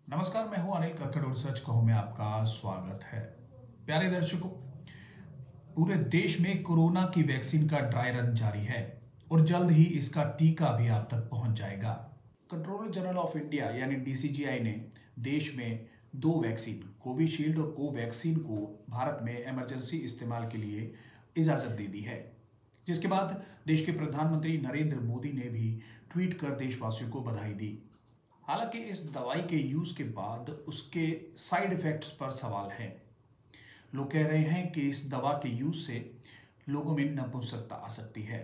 नमस्कार, मैं हूं अनिल कक्कड़ और सच कहूं में आपका स्वागत है। प्यारे दर्शकों, पूरे देश में कोरोना की वैक्सीन का ड्राई रन जारी है और जल्द ही इसका टीका भी आप तक पहुंच जाएगा। कंट्रोलर जनरल ऑफ इंडिया यानी डीसीजीआई ने देश में दो वैक्सीन कोविशील्ड और कोवैक्सीन को भारत में इमरजेंसी इस्तेमाल के लिए इजाज़त दे दी है, जिसके बाद देश के प्रधानमंत्री नरेंद्र मोदी ने भी ट्वीट कर देशवासियों को बधाई दी। हालांकि इस दवाई के यूज के बाद उसके साइड इफेक्ट्स पर सवाल है। लोग कह रहे हैं कि इस दवा के यूज से लोगों में नपुंसकता आ सकती है,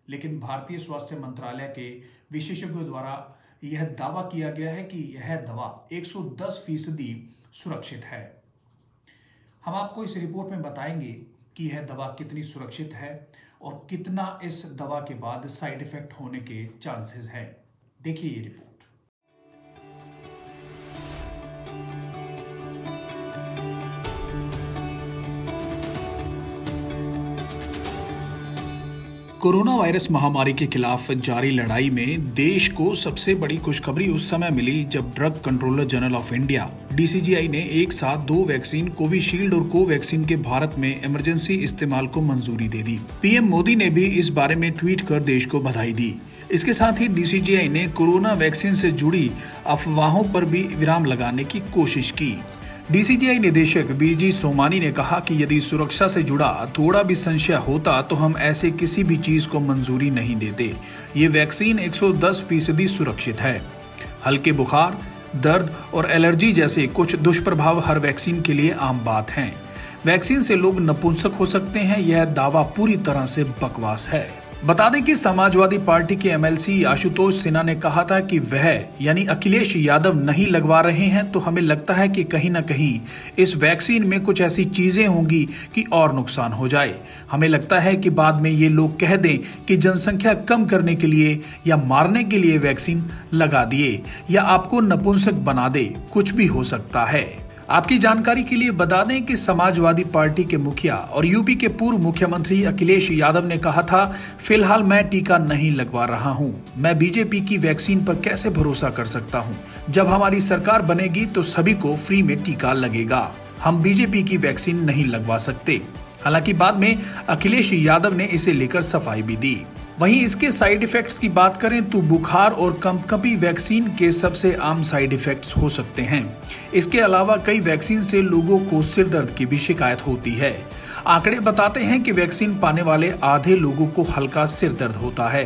लेकिन भारतीय स्वास्थ्य मंत्रालय के विशेषज्ञों द्वारा यह दावा किया गया है कि यह दवा 110% सुरक्षित है। हम आपको इस रिपोर्ट में बताएंगे कि यह दवा कितनी सुरक्षित है और कितना इस दवा के बाद साइड इफेक्ट होने के चांसेस हैं। देखिए ये रिपोर्ट। कोरोना वायरस महामारी के खिलाफ जारी लड़ाई में देश को सबसे बड़ी खुशखबरी उस समय मिली जब drug controller general of India DCGI ने एक साथ दो वैक्सीन कोविशील्ड और कोवैक्सीन के भारत में इमरजेंसी इस्तेमाल को मंजूरी दे दी। पीएम मोदी ने भी इस बारे में ट्वीट कर देश को बधाई दी। इसके साथ ही डीसीजीआई ने कोरोना वैक्सीन से जुड़ी अफवाहों पर भी विराम लगाने की कोशिश की। डीसीजीआई निदेशक वीजी सोमानी ने कहा कि यदि सुरक्षा से जुड़ा थोड़ा भी संशय होता तो हम ऐसे किसी भी चीज को मंजूरी नहीं देते। ये वैक्सीन 110% सुरक्षित है। हल्के बुखार, दर्द और एलर्जी जैसे कुछ दुष्प्रभाव हर वैक्सीन के लिए आम बात हैं। वैक्सीन से लोग नपुंसक हो सकते हैं, यह दावा पूरी तरह से बकवास है। बता दें कि समाजवादी पार्टी के एमएलसी आशुतोष सिन्हा ने कहा था कि वह यानी अखिलेश यादव नहीं लगवा रहे हैं, तो हमें लगता है कि कहीं ना कहीं इस वैक्सीन में कुछ ऐसी चीजें होंगी कि और नुकसान हो जाए। हमें लगता है कि बाद में ये लोग कह दें कि जनसंख्या कम करने के लिए या मारने के लिए वैक्सीन लगा दिए या आपको नपुंसक बना दे, कुछ भी हो सकता है। आपकी जानकारी के लिए बता दें कि समाजवादी पार्टी के मुखिया और यूपी के पूर्व मुख्यमंत्री अखिलेश यादव ने कहा था, फिलहाल मैं टीका नहीं लगवा रहा हूं। मैं बीजेपी की वैक्सीन पर कैसे भरोसा कर सकता हूं? जब हमारी सरकार बनेगी तो सभी को फ्री में टीका लगेगा। हम बीजेपी की वैक्सीन नहीं लगवा सकते। हालांकि बाद में अखिलेश यादव ने इसे लेकर सफाई भी दी। वहीं इसके साइड इफेक्ट्स की बात करें तो बुखार और कंपकंपी वैक्सीन के सबसे आम साइड इफेक्ट्स हो सकते हैं। इसके अलावा कई वैक्सीन से लोगों को सिर दर्द की भी शिकायत होती है। आंकड़े बताते हैं कि वैक्सीन पाने वाले आधे लोगों को हल्का सिर दर्द होता है।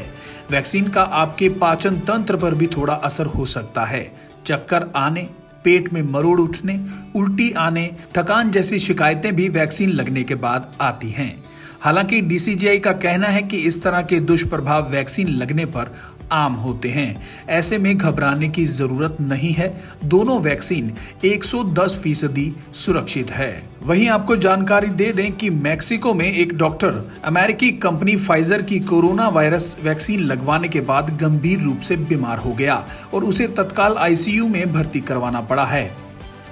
वैक्सीन का आपके पाचन तंत्र पर भी थोड़ा असर हो सकता है। चक्कर आने, पेट में मरोड़ उठने, उल्टी आने, थकान जैसी शिकायतें भी वैक्सीन लगने के बाद आती हैं। हालांकि डीसीजीआई का कहना है कि इस तरह के दुष्प्रभाव वैक्सीन लगने पर आम होते हैं। ऐसे में घबराने की जरूरत नहीं है। दोनों वैक्सीन 110% सुरक्षित है। वहीं आपको जानकारी दे दें कि मैक्सिको में एक डॉक्टर अमेरिकी कंपनी फाइजर की कोरोना वायरस वैक्सीन लगवाने के बाद गंभीर रूप से बीमार हो गया और उसे तत्काल आईसीयू में भर्ती करवाना पड़ा है।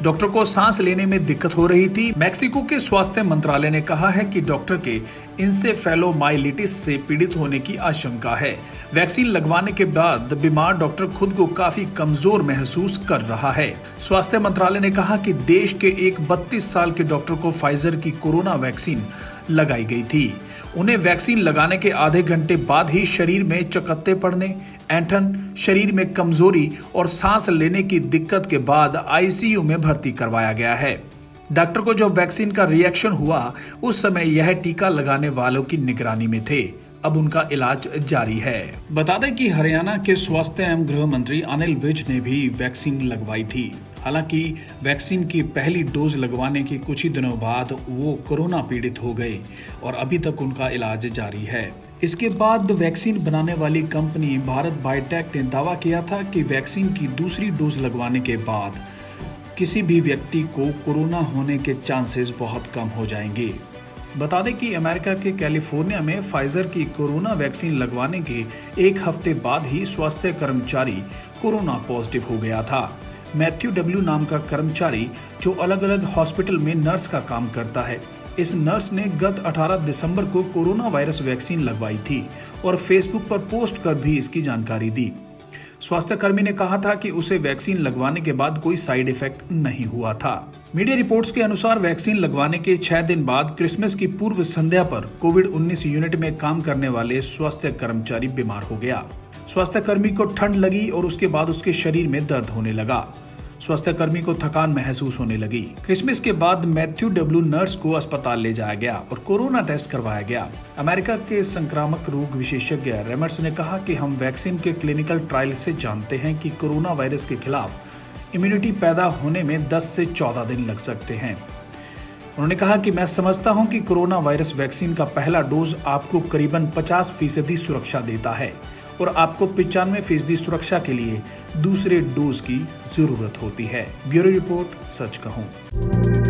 डॉक्टर को सांस लेने में दिक्कत हो रही थी। मैक्सिको के स्वास्थ्य मंत्रालय ने कहा है कि डॉक्टर के इंसेफेलोमाइलिटिस से पीड़ित होने की आशंका है। वैक्सीन लगवाने के बाद बीमार डॉक्टर खुद को काफी कमजोर महसूस कर रहा है। स्वास्थ्य मंत्रालय ने कहा कि देश के एक 32 साल के डॉक्टर को फाइजर की कोरोना वैक्सीन लगाई गई थी। उन्हें वैक्सीन लगाने के आधे घंटे बाद ही शरीर में चकत्ते पड़ने, ऐंठन, शरीर में कमजोरी और सांस लेने की दिक्कत के बाद आईसीयू में भर्ती करवाया गया है। डॉक्टर को जब वैक्सीन का रिएक्शन हुआ उस समय यह टीका लगाने वालों की निगरानी में थे। अब उनका इलाज जारी है। बता दें कि हरियाणा के स्वास्थ्य एवं गृह मंत्री अनिल विज ने भी वैक्सीन लगवाई थी। हालांकि वैक्सीन की पहली डोज लगवाने के कुछ ही दिनों बाद वो कोरोना पीड़ित हो गए और अभी तक उनका इलाज जारी है। इसके बाद वैक्सीन बनाने वाली कंपनी भारत बायोटेक ने दावा किया था कि वैक्सीन की दूसरी डोज लगवाने के बाद किसी भी व्यक्ति को कोरोना होने के चांसेस बहुत कम हो जाएंगे। बता दें कि अमेरिका के कैलिफोर्निया में फाइजर की कोरोना वैक्सीन लगवाने के एक हफ्ते बाद ही स्वास्थ्य कर्मचारी कोरोना पॉजिटिव हो गया था। मैथ्यू डब्ल्यू नाम का कर्मचारी जो अलग अलग हॉस्पिटल में नर्स का काम करता है, इस नर्स ने गत 18 दिसंबर को कोरोना वायरस वैक्सीन लगवाई थी और फेसबुक पर पोस्ट कर भी इसकी जानकारी दी। स्वास्थ्यकर्मी ने कहा था कि उसे वैक्सीन लगवाने के बाद कोई साइड इफेक्ट नहीं हुआ था। मीडिया रिपोर्ट्स के अनुसार वैक्सीन लगवाने के 6 दिन बाद क्रिसमस की पूर्व संध्या पर कोविड-19 यूनिट में काम करने वाले स्वास्थ्य कर्मचारी बीमार हो गया। स्वास्थ्यकर्मी को ठंड लगी और उसके बाद उसके शरीर में दर्द होने लगा। स्वास्थ्यकर्मी को थकान महसूस होने लगी। क्रिसमस के बाद मैथ्यू डब्ल्यू नर्स को अस्पताल ले जाया गया और कोरोना टेस्ट करवाया गया। अमेरिका के संक्रामक रोग विशेषज्ञ रेमर्स ने कहा कि हम वैक्सीन के क्लिनिकल ट्रायल से जानते हैं कि कोरोना वायरस के खिलाफ इम्यूनिटी पैदा होने में 10 से 14 दिन लग सकते हैं। उन्होंने कहा कि मैं समझता हूं कि कोरोना वायरस वैक्सीन का पहला डोज आपको करीबन 50% सुरक्षा देता है और आपको 95% सुरक्षा के लिए दूसरे डोज की जरूरत होती है। ब्यूरो रिपोर्ट, सच कहूं।